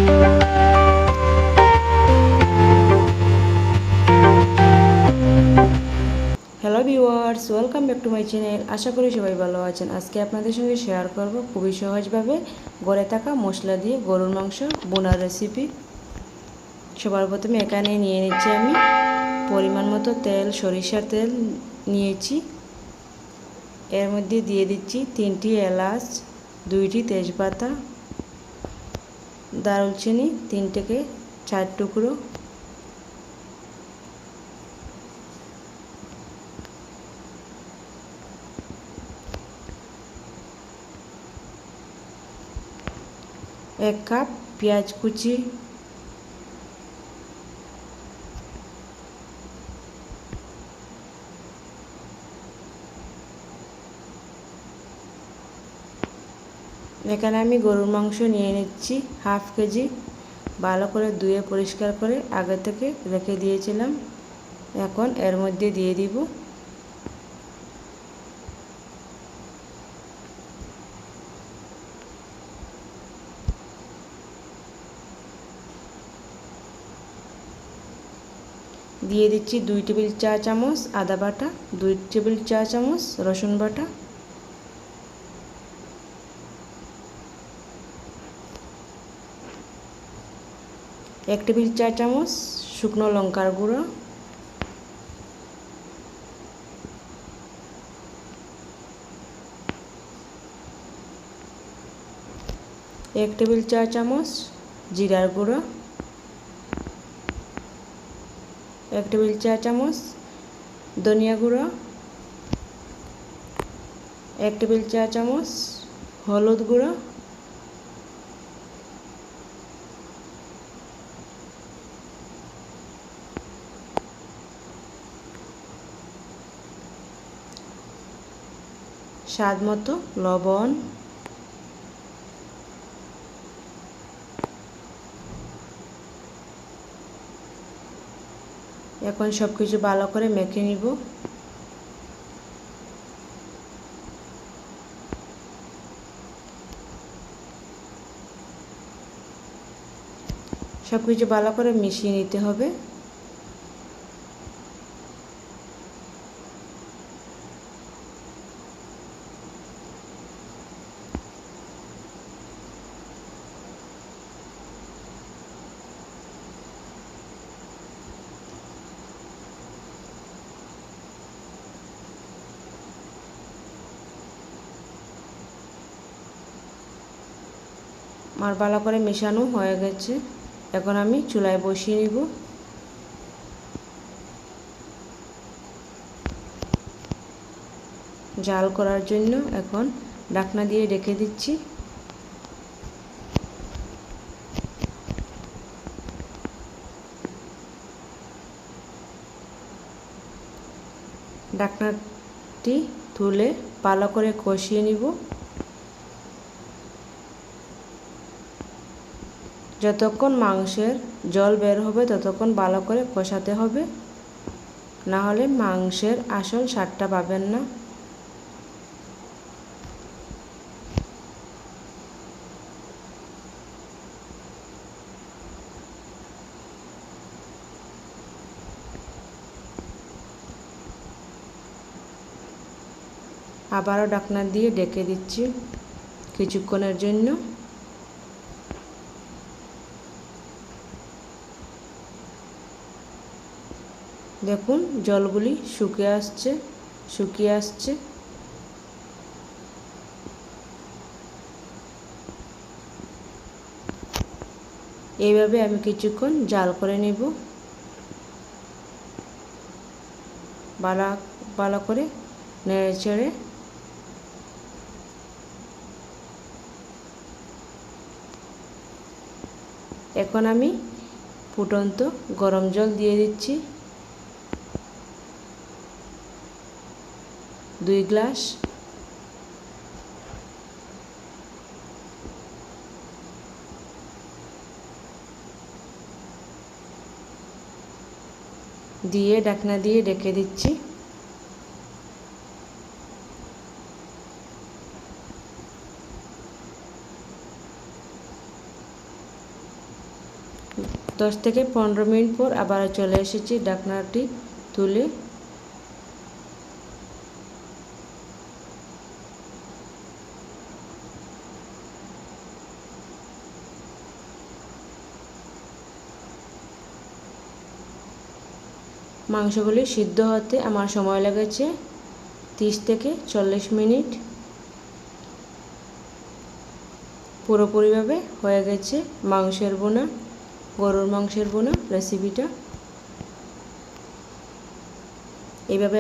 Hello viewers, welcome back to my channel. আশা করি সবাই ভালো আছেন। আজকে আপনাদের সঙ্গে শেয়ার করব খুবই সহজভাবে ঘরে থাকা মশলা দিয়ে গরুর মাংস বোনার রেসিপি। সবার প্রথমে এখানে নিয়ে নিচ্ছি আমি পরিমাণ মতো তেল, সরিষার তেল নিয়েছি। এর মধ্যে দিয়ে দিচ্ছি 3টি এলাচ, 2টি তেজপাতা, দারুচিনি 3 থেকে 4 টুকরো, এক কাপ পেঁয়াজ কুচি, এখানে আমি গরুর মাংস নিয়ে নিচ্ছি হাফ কেজি। ভালো করে ধুয়ে পরিষ্কার করে আগে থেকে রেখে দিয়েছিলাম। এখন এর মধ্যে দিয়ে দিব দিয়ে দিচ্ছি 2 টেবিল চা চামচ আদা বাটা, 2 টেবিল চা চামচ রসুন বাটা, 1 টেবিল চা চামচ শুকনো লঙ্কার গুঁড়ো, 1 টেবিল চা চামচ জিরার গুঁড়ো, 1 টেবিল চা চামচ ধনিয়া গুঁড়ো, 1 টেবিল চা চামচ হলুদ গুঁড়ো, স্বাদ মতো লবণ, এখন সব কিছু ভালো করে মেখে নিব। সব কিছু ভালো করে মিশিয়ে নিতে হবে। আমার ভালো করে মেশানো হয়ে গেছে। এখন আমি চুলায় বসিয়ে নিব। জাল করার জন্য এখন ঢাকনা দিয়ে ঢেকে দিচ্ছি। ঢাকনাটি তুলে ভালো করে কষিয়ে নিব। যতক্ষণ মাংসের জল বের হবে ততক্ষণ ভালো করে কষাতে হবে, না হলে মাংসের আসল স্বাদটা পাবেন না। আবারও ঢাকনা দিয়ে ঢেকে দিচ্ছি কিছুক্ষণের জন্য। দেখুন জলগুলি শুকিয়ে আসছে। এইভাবে আমি কিছুক্ষণ জাল করে নেব। ভালো করে নেড়ে চেড়ে এখন আমি ফুটন্ত গরম জল দিয়ে দিচ্ছি 2 গ্লাস। দিয়ে ঢাকনা দিয়ে ঢেকে দিচ্ছি। 10 থেকে 15 মিনিট পর আবার চলে এসেছি ঢাকনাটি তুলে। মাংসগুলি সিদ্ধ হতে আমার সময় লেগেছে 30 থেকে 40 মিনিট। পুরোপুরিভাবে হয়ে গেছে মাংসের বোনা, গরুর মাংসের বোনা রেসিপিটা। এইভাবে